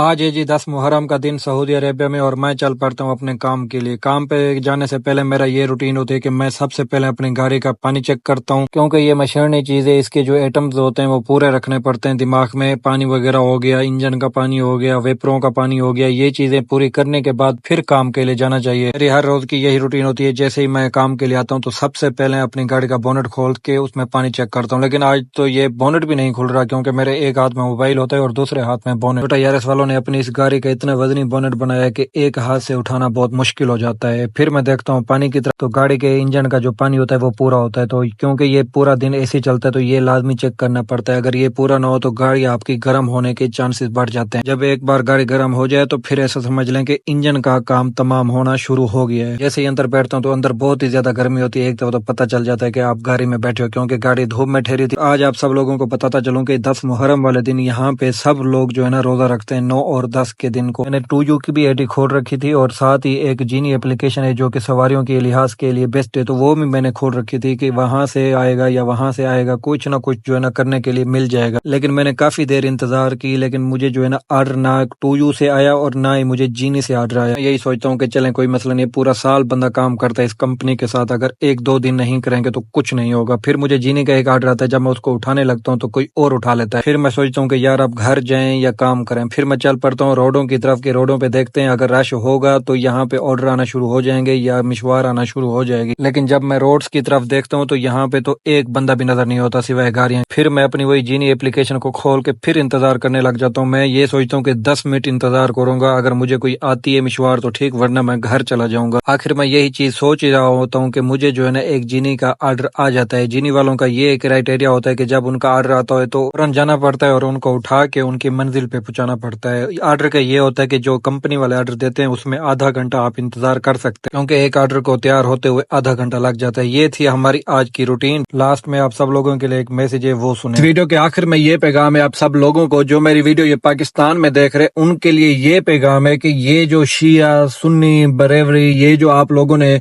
آج ہے جی 10 محرم کا دن سعودی عربیہ میں، اور میں چل پڑتا ہوں اپنے کام کے لیے۔ کام پہ جانے سے پہلے میرا یہ روٹین ہوتی ہے کہ میں سب سے پہلے اپنی گاڑی کا پانی چیک کرتا ہوں، کیونکہ یہ مشینی چیز ہے، اس کے جو ایٹمز ہوتے ہیں وہ پورے رکھنے پڑتے ہیں دماغ میں۔ پانی وغیرہ ہو گیا، انجن کا پانی ہو گیا، ویپروں کا پانی ہو گیا، یہ چیزیں پوری کرنے کے بعد پھر کام کے لیے جانا چاہیے۔ میری ہر روز کی یہی روٹین ہوتی ہے، جیسے ہی میں کام کے لیے آتا ہوں تو سب سے پہلے اپنی گاڑی کا بونٹ کھول کے اس میں پانی چیک کرتا ہوں۔ لیکن آج تو یہ بونٹ بھی نہیں کھل رہا، کیونکہ میرے ایک ہاتھ میں موبائل ہوتا ہے اور دوسرے ہاتھ میں بونٹ۔ ٹویوٹا یارس والوں نے اپنی اس گاڑی کا اتنا وزنی بونٹ بنایا ہے کہ ایک ہاتھ سے اٹھانا بہت مشکل ہو جاتا ہے۔ پھر میں دیکھتا ہوں پانی کی طرف، تو گاڑی کے انجن کا جو پانی ہوتا ہے وہ پورا ہوتا ہے، تو کیونکہ یہ پورا دن ایسے چلتا ہے تو یہ لازمی چیک کرنا پڑتا ہے۔ اگر یہ پورا نہ ہو تو گاڑی آپ کی گرم ہونے کے چانسز بڑھ جاتے ہیں۔ جب ایک بار گاڑی گرم ہو جائے تو پھر ایسا سمجھ لیں کہ انجن کا کام تمام ہونا شروع ہو گیا ہے۔ جیسے ہی اندر بیٹھتا ہوں تو اندر بہت ہی زیادہ گرمی ہوتی ہے، ایک تو پتہ چل جاتا ہے کہ آپ گاڑی میں بیٹھے ہو، کیونکہ گاڑی دھوپ میں ٹھہری تھی۔ آج آپ سب لوگوں کو بتاتا چلوں کہ 10 محرم والے دن یہاں پہ سب لوگ جو ہے نا روزہ رکھتے ہیں 9 اور 10 کے دن کو۔ میں نے 2U کی بھی آئی ڈی کھول رکھی تھی، اور ساتھ ہی ایک جینی اپلیکیشن ہے جو کہ سواریوں کے لحاظ کے لیے بیسٹ ہے، تو وہ بھی میں نے کھول رکھی تھی کہ وہاں سے آئے گا یا وہاں سے آئے گا، کچھ نہ کچھ جو ہے نا کرنے کے لیے مل جائے گا۔ لیکن میں نے کافی دیر انتظار کی، لیکن مجھے جو ہے نا آرڈر نہ 2U سے آیا اور نہ ہی مجھے جینی سے آرڈر آیا۔ یہی سوچتا ہوں کہ چلیں کوئی مسئلہ نہیں، پورا سال بندہ کام کرتا ہے اس کمپنی کے ساتھ، اگر 1-2 دن نہیں کریں گے تو کچھ نہیں ہوگا۔ پھر مجھے جینی کا ایک آرڈر آتا ہے، جب میں اس کو اٹھانے لگتا ہوں تو کوئی اور اٹھا لیتا ہے۔ پھر میں سوچتا ہوں کہ یار اب گھر جائیں یا کام کریں۔ پھر میں چل پڑتا ہوں روڈوں کی طرف، کہ روڈوں پہ دیکھتے ہیں اگر رش ہوگا تو یہاں پہ آرڈر آنا شروع ہو جائیں گے یا مشوار آنا شروع ہو جائے گی۔ لیکن جب میں روڈز کی طرف دیکھتا ہوں تو یہاں پہ تو ایک بندہ بھی نظر نہیں ہوتا سوائے گاڑیاں۔ پھر میں اپنی وہی جینی اپلیکیشن کو کھول کے پھر انتظار کرنے لگ جاتا ہوں۔ میں یہ سوچتا ہوں کہ 10 منٹ انتظار کروں گا، اگر مجھے کوئی آتی ہے مشوار تو ٹھیک، ورنہ میں گھر چلا جاؤں گا۔ آخر میں یہی چیز سوچ رہا ہوتا ہوں کہ مجھے جو ہے نا ایک جینی کا آرڈر آ جاتا ہے۔ جینی والوں کا یہ کرائٹیریا ہوتا ہے کہ جب ان کا آرڈر آتا ہے تو فوراً جانا پڑتا ہے اور ان کو اٹھا کے ان کی منزل پہ پہنچانا پڑتا ہے۔ آرڈر کا یہ ہوتا ہے کہ جو کمپنی والے آرڈر دیتے ہیں اس میں آدھا گھنٹہ آپ انتظار کر سکتے ہیں، کیونکہ ایک آرڈر کو تیار ہوتے ہوئے آدھا گھنٹہ لگ جاتا ہے۔ یہ تھی ہماری آج کی روٹین۔ لاسٹ میں آپ سب لوگوں کے لیے ایک میسج ہے، وہ سنیں۔ ویڈیو کے آخر میں یہ پیغام ہے آپ سب لوگوں کو جو میری ویڈیو یہ پاکستان میں دیکھ رہے، ان کے لیے یہ پیغام ہے کہ یہ جو شیعہ سنی بریوری، یہ جو آپ لوگوں نے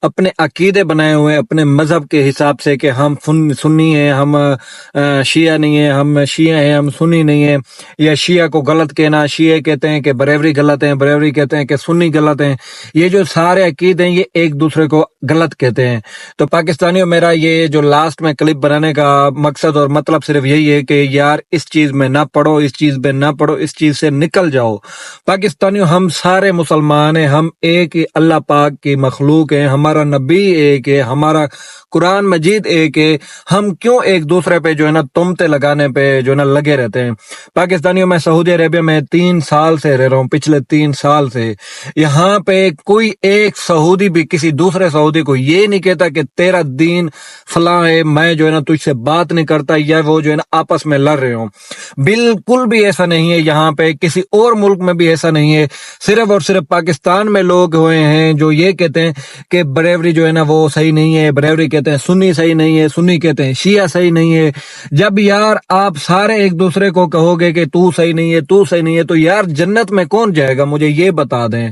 اپنے عقیدے بنائے ہوئے اپنے مذہب کے حساب سے کہ ہم سنی ہیں، ہم شیعہ نہیں ہیں، ہم شیعہ ہیں ہم سنی نہیں ہیں، یا شیعہ کو غلط کہنا، شیعہ کہتے ہیں کہ بریوری غلط ہیں، بریوری کہتے ہیں کہ سنی غلط ہیں، یہ جو سارے عقیدے ہیں یہ ایک دوسرے کو غلط کہتے ہیں۔ تو پاکستانیوں، میرا یہ جو لاسٹ میں کلپ بنانے کا مقصد اور مطلب صرف یہی ہے کہ یار اس چیز میں نہ پڑھو، اس چیز میں نہ پڑھو، اس چیز سے نکل جاؤ۔ پاکستانیوں، ہم سارے مسلمان ہیں، ہم ایک ہی اللہ پاک کی مخلوق ہیں، ہمارا نبی ایک ہے، ہمارا قرآن مجید ایک ہے، ہم کیوں ایک دوسرے پہ جو ہے نا تہمتیں لگانے پہ جو ہے نا لگے رہتے ہیں؟ پاکستانیوں، میں سعودی عربیہ میں 3 سال سے رہ رہا ہوں، پچھلے 3 سال سے یہاں پہ کوئی ایک سعودی بھی کسی دوسرے سعودی کو یہ نہیں کہتا کہ تیرا دین فلاں ہے، میں جو ہے نا تجھ سے بات نہیں کرتا، یا وہ جو ہے نا آپس میں لڑ رہے ہوں۔ بالکل بھی ایسا نہیں ہے، یہاں پہ کسی اور ملک میں بھی ایسا نہیں ہے۔ صرف اور صرف پاکستان میں لوگ ہوئے ہیں جو یہ کہتے ہیں کہ بریوری جو ہے نا وہ صحیح نہیں ہے، بریوری کہتے ہیں سنی صحیح نہیں ہے، سنی کہتے ہیں شیعہ صحیح نہیں ہے۔ جب یار آپ سارے ایک دوسرے کو کہو گے کہ تو صحیح نہیں ہے، تو صحیح نہیں ہے، تو یار جنت میں کون جائے گا؟ مجھے یہ بتا دیں۔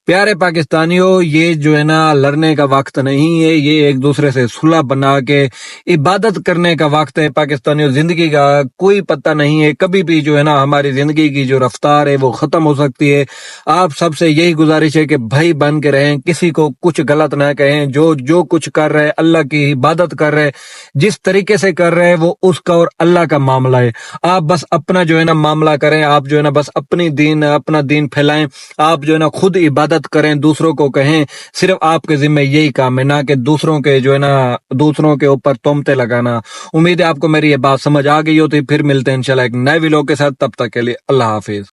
پیارے پاکستانیوں، یہ جو ہے نا لڑنے کا وقت نہیں ہے، یہ ایک دوسرے سے صلح بنا کے عبادت کرنے کا وقت ہے۔ پاکستانیوں، زندگی کا کوئی پتہ نہیں ہے، کبھی بھی جو ہے نا ہماری زندگی کی جو رفتار ہے وہ ختم ہو سکتی ہے۔ آپ سب سے یہی گزارش ہے کہ بھائی بن کے رہیں، کسی کو کچھ غلط نہ کہیں، جو کچھ کر رہے اللہ کی عبادت کر رہے، جس طریقے سے کر رہے وہ اس کا اور اللہ کا معاملہ ہے۔ آپ بس اپنا جو ہے نا معاملہ کریں، آپ جو ہے نا بس اپنا دین پھیلائیں، آپ جو ہے نا خود عبادت کریں، دوسروں کو کہیں، صرف آپ کے ذمہ یہی کام ہے، نہ کہ دوسروں کے جو ہے نا دوسروں کے اوپر تہمتیں لگانا۔ امید ہے آپ کو میری یہ بات سمجھ آ گئی ہوتی۔ پھر ملتے ہیں انشاءاللہ ایک نئے ویڈیو کے ساتھ، تب تک کے لیے اللہ حافظ۔